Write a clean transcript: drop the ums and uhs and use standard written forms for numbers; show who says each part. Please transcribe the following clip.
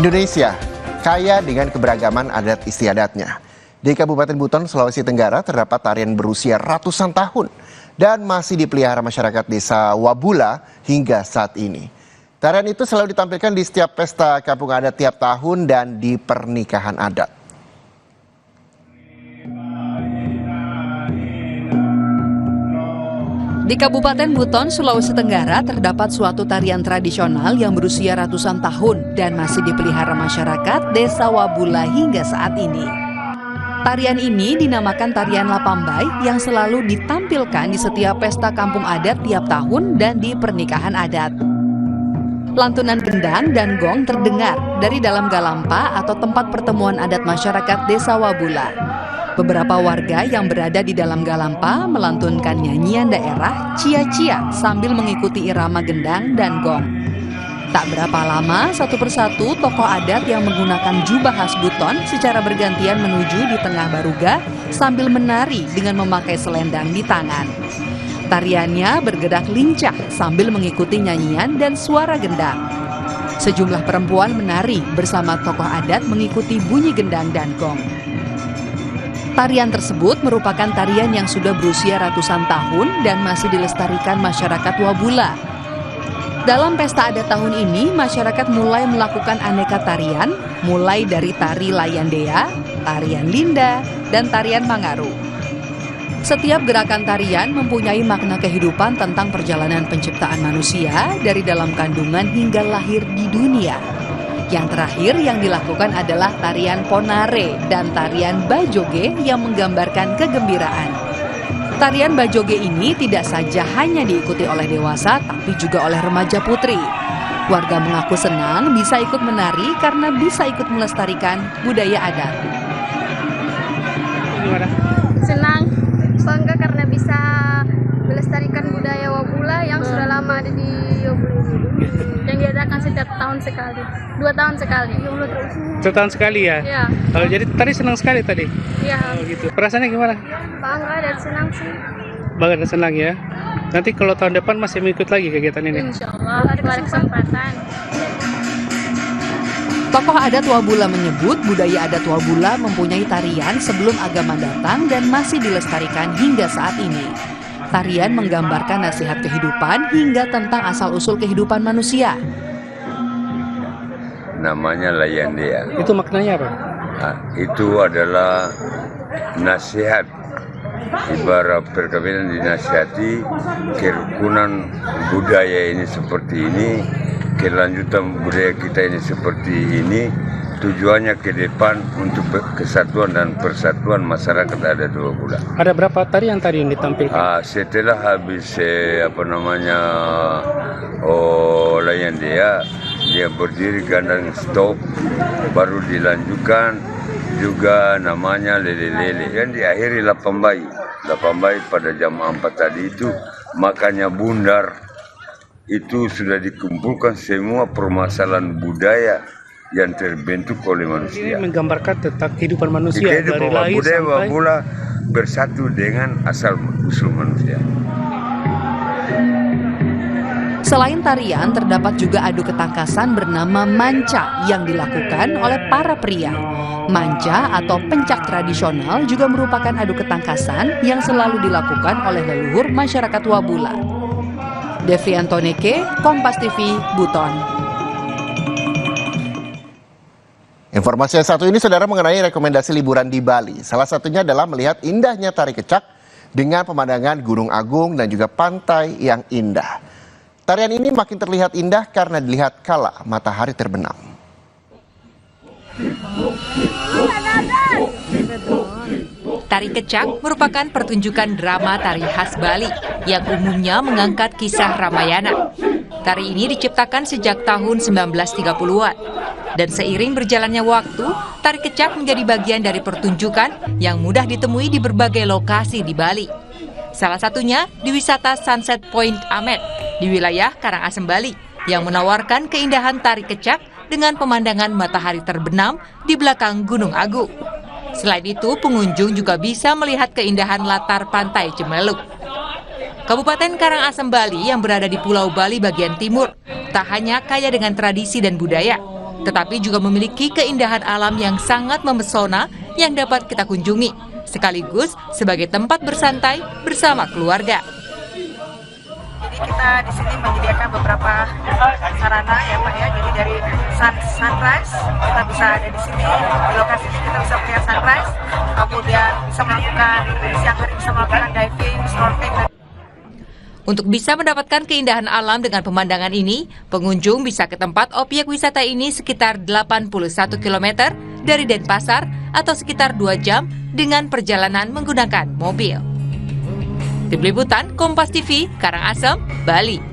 Speaker 1: Indonesia kaya dengan keberagaman adat istiadatnya. Di Kabupaten Buton, Sulawesi Tenggara terdapat tarian berusia ratusan tahun dan masih dipelihara masyarakat desa Wabula hingga saat ini. Tarian itu selalu ditampilkan di setiap pesta kampung adat tiap tahun dan di pernikahan adat.
Speaker 2: Di Kabupaten Buton, Sulawesi Tenggara terdapat suatu tarian tradisional yang berusia ratusan tahun dan masih dipelihara masyarakat desa Wabula hingga saat ini. Tarian ini dinamakan tarian Lapambai yang selalu ditampilkan di setiap pesta kampung adat tiap tahun dan di pernikahan adat. Lantunan gendang dan gong terdengar dari dalam galampa atau tempat pertemuan adat masyarakat desa Wabula. Beberapa warga yang berada di dalam galampa melantunkan nyanyian daerah cia-cia sambil mengikuti irama gendang dan gong. Tak berapa lama, satu persatu tokoh adat yang menggunakan jubah khas Buton secara bergantian menuju di tengah baruga sambil menari dengan memakai selendang di tangan. Tariannya bergerak lincah sambil mengikuti nyanyian dan suara gendang. Sejumlah perempuan menari bersama tokoh adat mengikuti bunyi gendang dan gong. Tarian tersebut merupakan tarian yang sudah berusia ratusan tahun dan masih dilestarikan masyarakat Wabula. Dalam pesta adat tahun ini, masyarakat mulai melakukan aneka tarian, mulai dari tari Layandea, tarian Linda, dan tarian Mangaru. Setiap gerakan tarian mempunyai makna kehidupan tentang perjalanan penciptaan manusia dari dalam kandungan hingga lahir di dunia. Yang terakhir yang dilakukan adalah tarian Ponare dan tarian Bajoge yang menggambarkan kegembiraan. Tarian Bajoge ini tidak saja hanya diikuti oleh dewasa, tapi juga oleh remaja putri. Warga mengaku senang bisa ikut menari karena bisa ikut melestarikan budaya adat.
Speaker 3: Gimana? Senang, bangga karena bisa melestarikan budaya Wabula yang sudah lama ada di Wabula ini. Yang diadakan setiap tahun sekali, 2 tahun sekali.
Speaker 4: 2 tahun sekali ya?
Speaker 3: Iya.
Speaker 4: Oh, jadi tadi senang sekali tadi?
Speaker 3: Iya.
Speaker 4: Oh, gitu. Perasaannya gimana?
Speaker 3: Bangga dan senang sih.
Speaker 4: Bangga dan senang ya? Nanti kalau tahun depan masih mengikut lagi kegiatan ini?
Speaker 3: Insya Allah ada kesempatan.
Speaker 2: Tokoh adat Wabula menyebut budaya adat Wabula mempunyai tarian sebelum agama datang dan masih dilestarikan hingga saat ini. Tarian menggambarkan nasihat kehidupan hingga tentang asal-usul kehidupan manusia.
Speaker 5: Namanya Layandea.
Speaker 4: Itu maknanya apa?
Speaker 5: Nah, itu adalah nasihat. Ibarat perkawinan dinasihati, kerukunan budaya ini seperti ini, kelanjutan budaya kita ini seperti ini, tujuannya ke depan untuk kesatuan dan persatuan masyarakat adat Wabula.
Speaker 4: Ada berapa tarian yang ditampilkan?
Speaker 5: Setelah habis Layandea, dia berdiri gandang stop, baru dilanjutkan juga namanya lele-lele yang diakhiri Lapambai. Lapambai pada jam 4 tadi itu makanya bundar itu sudah dikumpulkan semua permasalahan budaya yang terbentuk oleh manusia.
Speaker 4: Ini menggambarkan tentang kehidupan manusia
Speaker 5: kehidupan
Speaker 4: dari lahir
Speaker 5: budaya
Speaker 4: sampai
Speaker 5: Wabula bersatu dengan asal usul manusia.
Speaker 2: Selain tarian, terdapat juga adu ketangkasan bernama manca yang dilakukan oleh para pria. Manca atau pencak tradisional juga merupakan adu ketangkasan yang selalu dilakukan oleh leluhur masyarakat Wabula. Devi Antoneke, Kompas TV, Buton.
Speaker 1: Informasi yang satu ini, saudara, mengenai rekomendasi liburan di Bali. Salah satunya adalah melihat indahnya tari kecak dengan pemandangan Gunung Agung dan juga pantai yang indah. Tarian ini makin terlihat indah karena dilihat kala matahari terbenam.
Speaker 6: Tari kecak merupakan pertunjukan drama tari khas Bali yang umumnya mengangkat kisah Ramayana. Tari ini diciptakan sejak tahun 1930-an. Dan seiring berjalannya waktu, tari kecak menjadi bagian dari pertunjukan yang mudah ditemui di berbagai lokasi di Bali. Salah satunya di wisata Sunset Point Amet di wilayah Karangasem, Bali, yang menawarkan keindahan tari kecak dengan pemandangan matahari terbenam di belakang Gunung Agung. Selain itu, pengunjung juga bisa melihat keindahan latar pantai Cemeluk. Kabupaten Karangasem, Bali yang berada di Pulau Bali bagian timur tak hanya kaya dengan tradisi dan budaya, tetapi juga memiliki keindahan alam yang sangat memesona yang dapat kita kunjungi, sekaligus sebagai tempat bersantai bersama keluarga.
Speaker 7: Jadi kita di sini menyediakan beberapa sarana ya Pak ya. Jadi dari sunrise kita bisa ada di sini, di lokasi ini kita bisa melihat sunrise, kemudian bisa melakukan siang hari bisa melakukan diving, snorkeling.
Speaker 6: Untuk bisa mendapatkan keindahan alam dengan pemandangan ini, pengunjung bisa ke tempat objek wisata ini sekitar 81 km dari Denpasar atau sekitar 2 jam dengan perjalanan menggunakan mobil. Tim Liputan Kompas TV, Karangasem, Bali.